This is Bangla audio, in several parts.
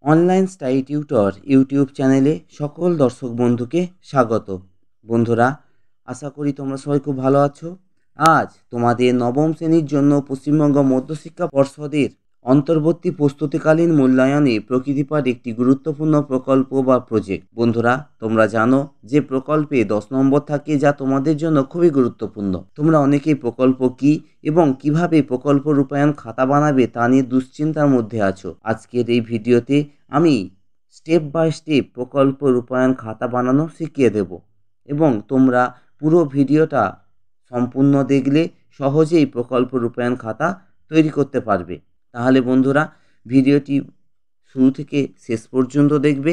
অনলাইন স্টাডি টিউটর ইউটিউব চ্যানেলে সকল দর্শক বন্ধুকে স্বাগত। বন্ধুরা, আশা করি তোমরা সবাই খুব ভালো আছো। আজ তোমাদের নবম শ্রেণীর জন্য পশ্চিমবঙ্গ মধ্যশিক্ষা পর্ষদের অন্তর্বর্তী প্রস্তুতিকালীন মূল্যায়নে প্রকৃতিপাঠ একটি গুরুত্বপূর্ণ প্রকল্প বা প্রজেক্ট। বন্ধুরা, তোমরা জানো যে প্রকল্পে 10 নম্বর থাকে, যা তোমাদের জন্য খুবই গুরুত্বপূর্ণ। তোমরা অনেকেই প্রকল্প কি এবং কিভাবে প্রকল্প রূপায়ণ খাতা বানাবে তা নিয়ে দুশ্চিন্তার মধ্যে আছো। আজকের এই ভিডিওতে আমি স্টেপ বাই স্টেপ প্রকল্প রূপায়ণ খাতা বানানো শিখিয়ে দেব এবং তোমরা পুরো ভিডিওটা সম্পূর্ণ দেখলে সহজেই প্রকল্প রূপায়ণ খাতা তৈরি করতে পারবে। তাহলে বন্ধুরা, ভিডিওটি শুরু থেকে শেষ পর্যন্ত দেখবে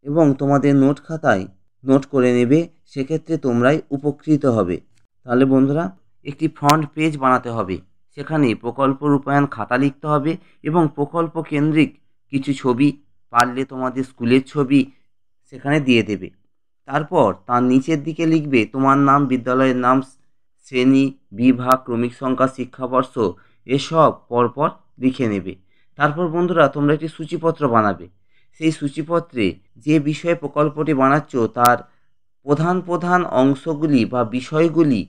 এবং তোমাদের নোট খাতায় নোট করে নেবে, সেক্ষেত্রে তোমরাই উপকৃত হবে। তাহলে বন্ধুরা, একটি ফ্রন্ট পেজ বানাতে হবে, সেখানে প্রকল্প রূপায়ণ খাতা লিখতে হবে এবং প্রকল্প কেন্দ্রিক কিছু ছবি, পারলে তোমাদের স্কুলের ছবি সেখানে দিয়ে দেবে। তারপর তার নিচের দিকে লিখবে তোমার নাম, বিদ্যালয়ের নাম, শ্রেণী, বিভাগ, ক্রমিক সংখ্যা, শিক্ষাবর্ষ এসব পরপর লিখে নেবে। তারপর বন্ধুরা, তোমরা একটি সূচিপত্র বানাবে। সেই সূচিপত্রে যে বিষয়ে প্রকল্পটি বানাচ্ছ তার প্রধান প্রধান অংশগুলি বা বিষয়গুলি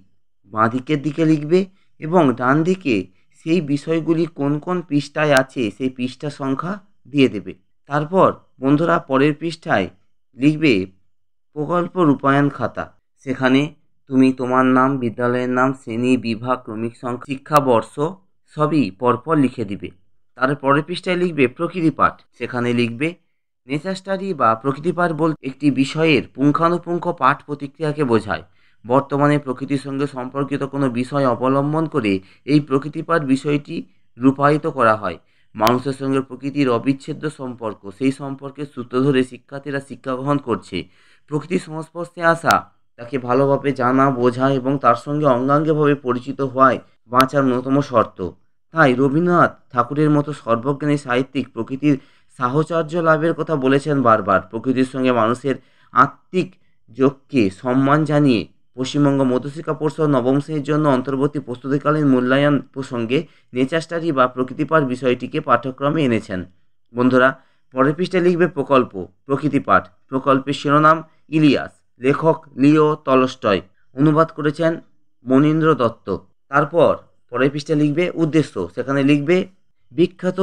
বাঁ দিকের দিকে লিখবে এবং ডান দিকে সেই বিষয়গুলি কোন কোন পৃষ্ঠায় আছে সেই পৃষ্ঠা সংখ্যা দিয়ে দেবে। তারপর বন্ধুরা, পরের পৃষ্ঠায় লিখবে প্রকল্প রূপায়ণ খাতা। সেখানে তুমি তোমার নাম, বিদ্যালয়ের নাম, শ্রেণী, বিভাগ, ক্রমিক সংখ্যা, শিক্ষাবর্ষ সবই পরপর লিখে দিবে। তার পরের পৃষ্ঠায় লিখবে প্রকৃতি পাঠ। সেখানে লিখবে নেচার স্টাডি বা প্রকৃতি পাঠ বলতে একটি বিষয়ের পুঙ্খানুপুঙ্খ পাঠ প্রতিক্রিয়াকে বোঝায়। বর্তমানে প্রকৃতির সঙ্গে সম্পর্কিত কোনো বিষয় অবলম্বন করে এই প্রকৃতি পাঠ বিষয়টি রূপায়িত করা হয়। মানুষের সঙ্গে প্রকৃতির অবিচ্ছেদ্য সম্পর্ক, সেই সম্পর্কের সূত্র ধরে শিক্ষার্থীরা শিক্ষা গ্রহণ করছে। প্রকৃতির সংস্পর্শে আসা, তাকে ভালোভাবে জানা, বোঝা এবং তার সঙ্গে অঙ্গাঙ্গিভাবে পরিচিত হওয়ায় বাঁচার অন্যতম শর্ত। তাই রবীন্দ্রনাথ ঠাকুরের মতো সর্বজ্ঞানী সাহিত্যিক প্রকৃতির সাহচর্য লাভের কথা বলেছেন বারবার। প্রকৃতির সঙ্গে মানুষের আত্মিক যোগকে সম্মান জানিয়ে পশ্চিমবঙ্গ মধ্যশিক্ষা পর্ষদ নবম শ্রেণীর জন্য অন্তর্বর্তী প্রস্তুতিকালীন মূল্যায়ন প্রসঙ্গে নেচার স্টাডি বা প্রকৃতি পাঠ বিষয়টিকে পাঠ্যক্রমে এনেছেন। বন্ধুরা, পরের পৃষ্ঠায় লিখবে প্রকল্প প্রকৃতি পাঠ। প্রকল্পের শিরোনাম ইলিয়াস, লেখক লিও টলস্টয়, অনুবাদ করেছেন মনীন্দ্র দত্ত। তারপর পরের পৃষ্ঠায় লিখবে উদ্দেশ্য। সেখানে লিখবে বিখ্যাত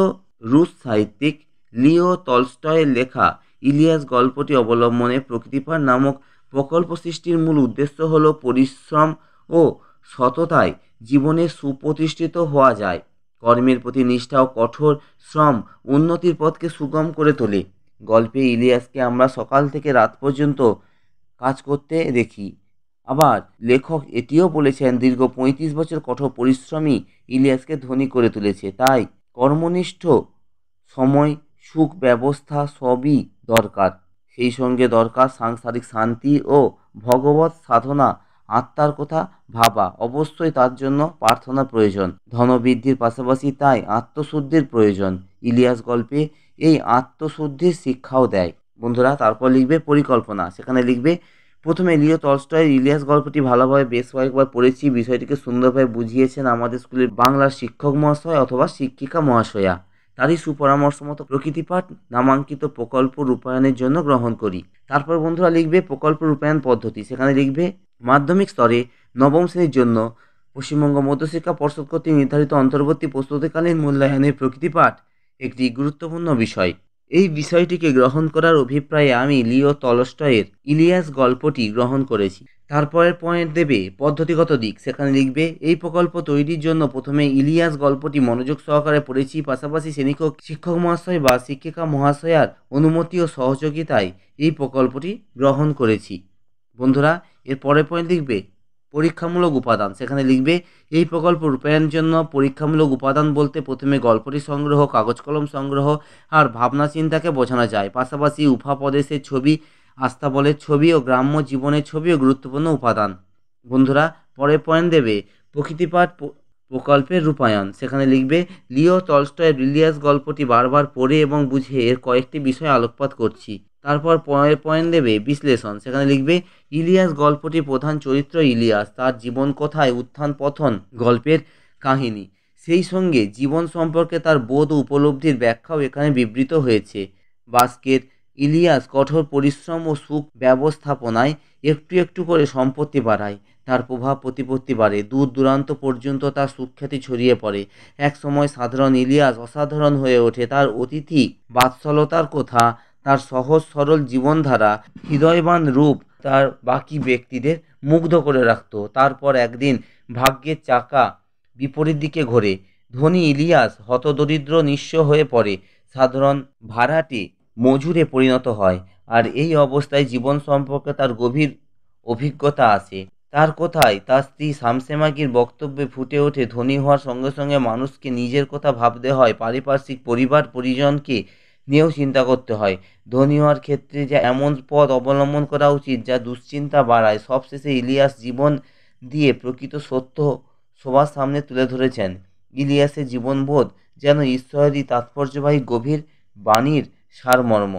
রুশ সাহিত্যিক লিও টলস্টয়ের লেখা ইলিয়াস গল্পটি অবলম্বনে প্রকৃতিপাঠ নামক প্রকল্প সৃষ্টির মূল উদ্দেশ্য হল পরিশ্রম ও সততায় জীবনে সুপ্রতিষ্ঠিত হওয়া যায়। কর্মের প্রতি নিষ্ঠা ও কঠোর শ্রম উন্নতির পথকে সুগম করে তোলে। গল্পে ইলিয়াসকে আমরা সকাল থেকে রাত পর্যন্ত কাজ করতে দেখি। আবার লেখক এটিও বলেছেন দীর্ঘ 35 বছর কঠোর পরিশ্রমই ইলিয়াসকে ধনী করে তুলেছে। তাই কর্মনিষ্ঠ সময়, সুখ ব্যবস্থা সবই দরকার। সেই সঙ্গে দরকার সাংসারিক শান্তি ও ভগবৎ সাধনা। আত্মার কথা ভাবা, অবশ্যই তার জন্য প্রার্থনা প্রয়োজন। ধনবৃদ্ধির পাশাপাশি তাই আত্মশুদ্ধির প্রয়োজন। ইলিয়াস গল্পে এই আত্মশুদ্ধির শিক্ষাও দেয়। বন্ধুরা, তারপর লিখবে পরিকল্পনা। সেখানে লিখবে প্রথমে লিও টলস্টয়ের ইলিয়াস গল্পটি ভালোভাবে বেশ কয়েকবার পড়েছি। বিষয়টিকে সুন্দরভাবে বুঝিয়েছেন আমাদের স্কুলের বাংলার শিক্ষক মহাশয় অথবা শিক্ষিকা মহাশয়া। তারই সুপরামর্শ মতো প্রকৃতি পাঠ নামাঙ্কিত প্রকল্প রূপায়ণের জন্য গ্রহণ করি। তারপর বন্ধুরা লিখবে প্রকল্প রূপায়ণ পদ্ধতি। সেখানে লিখবে মাধ্যমিক স্তরে নবম শ্রেণীর জন্য পশ্চিমবঙ্গ মধ্যশিক্ষা পর্ষদ কর্তৃক নির্ধারিত অন্তর্বর্তী প্রস্তুতিকালীন মূল্যায়নে প্রকৃতি পাঠ একটি গুরুত্বপূর্ণ বিষয়। এই বিষয়টিকে গ্রহণ করার অভিপ্রায়ে আমি লিও টলস্টয়ের ইলিয়াস গল্পটি গ্রহণ করেছি। তারপরের পয়েন্ট দেবে পদ্ধতিগত দিক। সেখানে লিখবে এই প্রকল্প তৈরির জন্য প্রথমে ইলিয়াস গল্পটি মনোযোগ সহকারে পড়েছি, পাশাপাশি শ্রেণীকক্ষ শিক্ষক মহাশয় বা শিক্ষিকা মহাশয়ার অনুমতি ও সহযোগিতায় এই প্রকল্পটি গ্রহণ করেছি। বন্ধুরা, এর পরের পয়েন্ট লিখবে পরীক্ষামূলক উপাদান। সেখানে লিখবে এই প্রকল্প রূপায়ণের জন্য পরীক্ষামূলক উপাদান বলতে প্রথমে গল্পটি সংগ্রহ, কাগজ কলম সংগ্রহ আর ভাবনা চিন্তাকে বোঝানো যায়। পাশাপাশি উপাপ্রদেশের ছবি, আস্তাবলের ছবি ও গ্রাম্য জীবনের ছবিও গুরুত্বপূর্ণ উপাদান। বন্ধুরা, পরের পয়েন্ট দেবে প্রকৃতিপাঠ প্রকল্পের রূপায়ণ। সেখানে লিখবে লিও টলস্টয়ের ইলিয়াস গল্পটি বারবার পড়ে এবং বুঝে এর কয়েকটি বিষয়ে আলোকপাত করছি। তারপর পরের পয়েন্ট দেবে বিশ্লেষণ। সেখানে লিখবে ইলিয়াস গল্পটির প্রধান চরিত্র ইলিয়াস, তার জীবন কথায় উত্থান পতন গল্পের কাহিনী, সেই সঙ্গে জীবন সম্পর্কে তার বোধ ও উপলব্ধির ব্যাখ্যাও এখানে বিবৃত হয়েছে। বাস্কের ইলিয়াস কঠোর পরিশ্রম ও সুখ ব্যবস্থাপনায় একটু একটু করে সম্পত্তি বাড়ায়। তার প্রভাব প্রতিপত্তি বাড়ে, দূর দূরান্ত পর্যন্ত তার সুখ্যাতি ছড়িয়ে পড়ে। এক সময় সাধারণ ইলিয়াস অসাধারণ হয়ে ওঠে। তার অতিথি বাৎসলতার কথা, তার সহজ সরল জীবনধারা, হৃদয়বান রূপ তার বাকি ব্যক্তিদের মুগ্ধ করে রাখত। তারপর একদিন ভাগ্যের চাকা বিপরীত দিকে ঘোরে। ধনী ইলিয়াস হতদরিদ্র নিঃস্ব হয়ে পড়ে, সাধারণ ভাড়াটে মজুরে পরিণত হয়। আর এই অবস্থায় জীবন সম্পর্কে তার গভীর অভিজ্ঞতা আসে। তার কথায় তার স্ত্রী শামসেমাগির বক্তব্যে ফুটে ওঠে, ধনী হওয়ার সঙ্গে সঙ্গে মানুষকে নিজের কথা ভাবতে হয়, পারিপার্শ্বিক পরিবার পরিজনকে নিয়েও চিন্তা করতে হয়। ধনী হওয়ার ক্ষেত্রে যে এমন পথ অবলম্বন করা উচিত যা দুশ্চিন্তা বাড়ায়। সবশেষে ইলিয়াস জীবন দিয়ে প্রকৃত সত্য সবার সামনে তুলে ধরেছেন। ইলিয়াসের জীবনবোধ যেন ঈশ্বরেরই তাৎপর্যবাহী গভীর বাণীর সারমর্ম।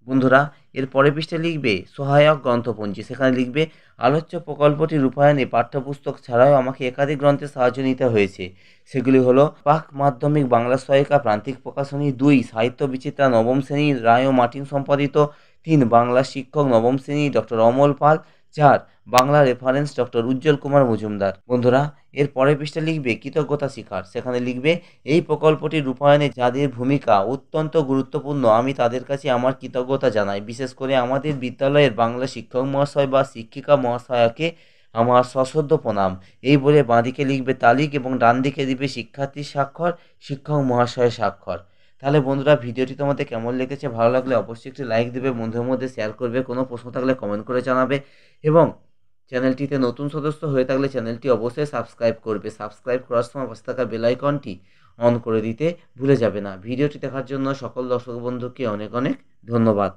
বন্ধুরা, এর পরের পৃষ্ঠায় লিখবে সহায়ক গ্রন্থপঞ্জি। সেখানে লিখবে আলোচ্য প্রকল্পটি রূপায়ণে পাঠ্যপুস্তক ছাড়াও আমাকে একাধিক গ্রন্থের সাহায্য নিতে হয়েছে। সেগুলি হলো পাক মাধ্যমিক বাংলা সহায়িকা প্রান্তিক প্রকাশনী, 2 সাহিত্য বিচিত্রা নবম শ্রেণী রায় ও মার্টিন সম্পাদিত, 3 বাংলা শিক্ষক নবম শ্রেণী ডক্টর অমল পাল, 4 বাংলা রেফারেন্স ডক্টর উজ্জ্বল কুমার মজুমদার। বন্ধুরা, এর পরের পৃষ্ঠা লিখবে কৃতজ্ঞতা শিকার। সেখানে লিখবে এই প্রকল্পটি রূপায়ণে যাদের ভূমিকা অত্যন্ত গুরুত্বপূর্ণ, আমি তাদের কাছে আমার কৃতজ্ঞতা জানাই। বিশেষ করে আমাদের বিদ্যালয়ের বাংলা শিক্ষক মহাশয় বা শিক্ষিকা মহাশয়াকে আমার সশ্রদ্ধ প্রণাম। এই বলে বাঁদিকে লিখবে তারিখ এবং ডান দিকে দিবে শিক্ষার্থীর স্বাক্ষর, শিক্ষক মহাশয়ের স্বাক্ষর। তাহলে বন্ধুরা, ভিডিওটি তোমাদের কেমন লেগেছে? ভালো লাগলে অবশ্যই একটি লাইক দেবে, বন্ধুদের মধ্যে শেয়ার করবে, কোনো প্রশ্ন থাকলে কমেন্ট করে জানাবে এবং চ্যানেলটিতে নতুন সদস্য হয়ে থাকলে চ্যানেলটি অবশ্যই সাবস্ক্রাইব করবে। সাবস্ক্রাইব করার সময় পাশে থাকা বেল আইকনটি অন করে দিতে ভুলে যাবে না। ভিডিওটি দেখার জন্য সকল দর্শক বন্ধুকে অনেক অনেক ধন্যবাদ।